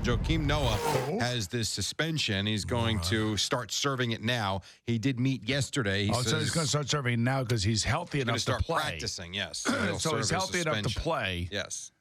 Joakim Noah has this suspension. He's going to start serving it now. He did meet yesterday. So he's going to start serving now because he's healthy enough to play. He's going to start practicing, yes. So he's healthy enough to play. Yes.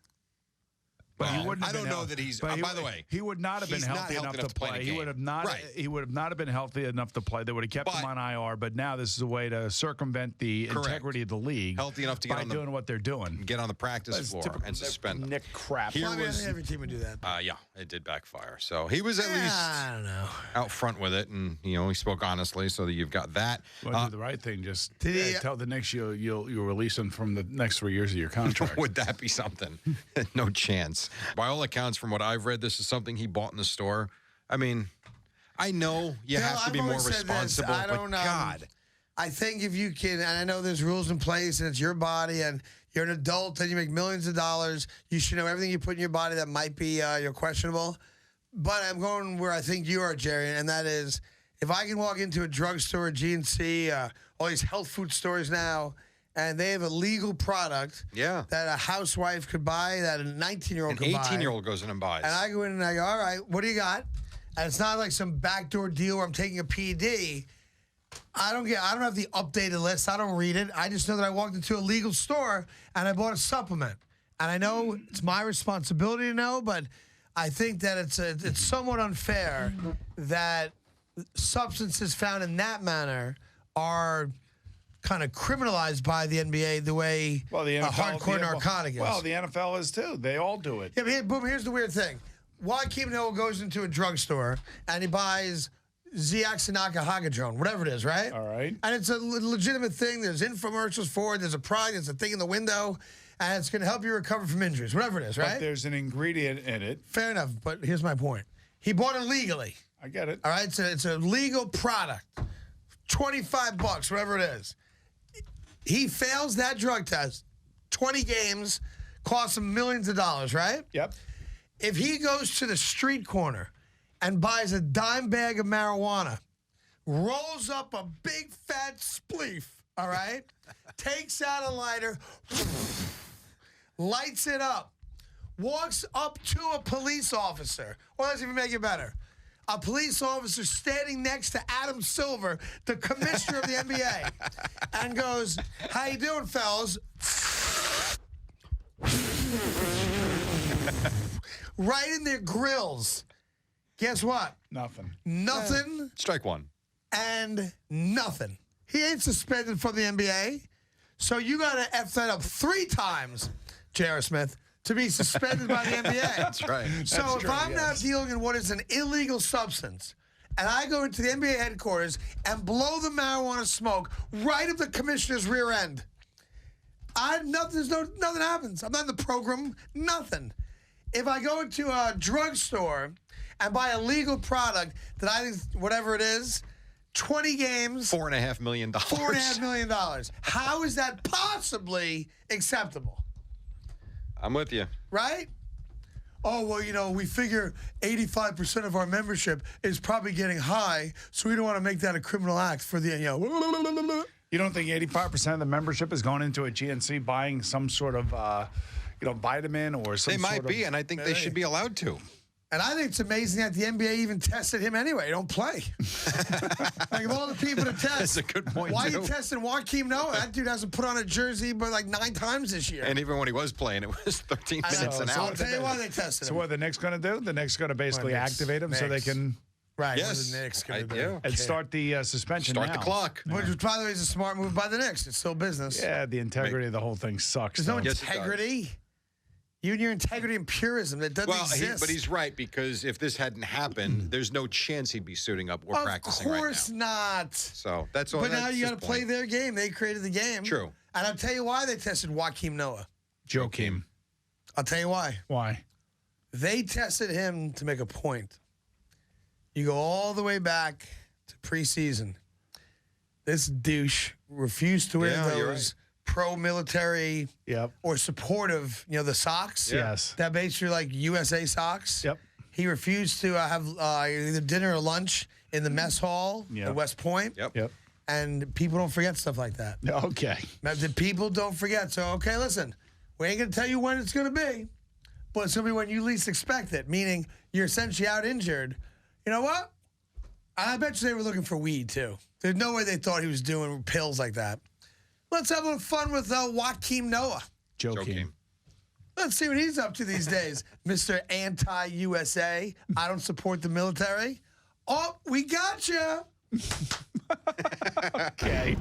But he wouldn't. I don't know that he's. By the way, he would not have been healthy enough to play. He would have not. Right. He would have not have been healthy enough to play. They would have kept him on IR. But now this is a way to circumvent the integrity of the league. Healthy enough to get by doing what they're doing. Get on the practice floor and suspend them. Nick crap. I think every team would do that. Yeah, it did backfire. So he was at least I don't know, out front with it, and he spoke honestly. So that you've got that. Well, do the right thing. Just tell the Knicks you'll release him from the next 3 years of your contract. Would that be something? No chance. By all accounts, from what I've read, this is something he bought in the store. I mean, I know you have to be more responsible, but God. I think if you can, and I know there's rules in place, and it's your body, and you're an adult, and you make millions of dollars, you should know everything you put in your body that might be you're questionable. But I'm going where I think you are, Jerry, and that is, if I can walk into a drugstore, a GNC, all these health food stores now, and they have a legal product that a housewife could buy, that a 19-year-old could buy. An 18-year-old goes in and buys. And I go in and I go, all right, what do you got? And it's not like some backdoor deal where I'm taking a PD. I don't have the updated list. I don't read it. I just know that I walked into a legal store and I bought a supplement. And I know it's my responsibility to know, but I think that it's somewhat unfair that substances found in that manner are kind of criminalized by the NBA the way the NFL, hardcore narcotic is. Well, the NFL is too. They all do it. Yeah, but here's the weird thing. Joakim Noah goes into a drugstore and he buys Ziaxanacahagadrone, whatever it is, right? All right. And it's a legitimate thing. There's infomercials for it. There's a product. There's a thing in the window. And it's going to help you recover from injuries, whatever it is, right? But there's an ingredient in it. Fair enough, but here's my point. He bought it legally. I get it. All right? So it's a legal product. $25, whatever it is. He fails that drug test. 20 games, costs him millions of dollars, right? Yep. If he goes to the street corner and buys a dime bag of marijuana, rolls up a big fat spleef, all right, takes out a lighter, lights it up, walks up to a police officer, or let's even make it better, a police officer standing next to Adam Silver, the commissioner of the NBA, and goes, how you doing, fellas? Right in their grills. Guess what? Nothing. Nothing. Strike one. And nothing. He ain't suspended from the NBA. So you got to F that up 3 times, J.R. Smith, to be suspended by the NBA. That's right. So if I'm not dealing in what is an illegal substance, and I go into the NBA headquarters and blow the marijuana smoke right up the commissioner's rear end, nothing happens. I'm not in the program. Nothing. If I go into a drugstore and buy a legal product that I think, whatever it is, 20 games, $4.5 million. $4.5 million. How is that possibly acceptable? I'm with you. Right? Oh, well, we figure 85% of our membership is probably getting high, so we don't want to make that a criminal act for the, You don't think 85% of the membership is going into a GNC buying some sort of, vitamin or some They sort might be, and I think they should be allowed to. And I think it's amazing that the NBA even tested him anyway. He don't play. Like, of all the people to test. That's a good point, Why are too. you testing Joakim Noah? That dude hasn't put on a jersey but like 9 times this year. And even when he was playing, it was 13 minutes an So hour. I'll tell you why they tested him. So what are the Knicks going to do? The Knicks going to basically activate him so they can... Right. Yes, what are the Knicks going to I do? do. And start the suspension Start now. the clock. Which, by the way, is a smart move by the Knicks. It's still business. Yeah, the integrity of the whole thing sucks. There's no Yes, it does. integrity. You and your integrity and purism, that doesn't exist. But he's right, because if this hadn't happened, there's no chance he'd be suiting up or practicing right now. Of course not. So that's all. But now that's you his got to play point. their game. They created the game. True. And I'll tell you why they tested Joakim Noah. Joakim. I'll tell you why. Why? They tested him to make a point. You go all the way back to preseason. This douche refused to wear those pro-military or supportive, the socks. Yes. That basically like USA socks. Yep. He refused to have either dinner or lunch in the mess hall at West Point. Yep. And people don't forget stuff like that. Okay. The people don't forget. So, okay, listen, we ain't going to tell you when it's going to be, but it's going to be when you least expect it, meaning you're essentially out injured. You know what? I bet you they were looking for weed, too. There's no way they thought he was doing pills like that. Let's have a little fun with Joakim Noah. Joakim. Let's see what he's up to these days, Mr. Anti-USA. I don't support the military. Oh, we got you. Okay.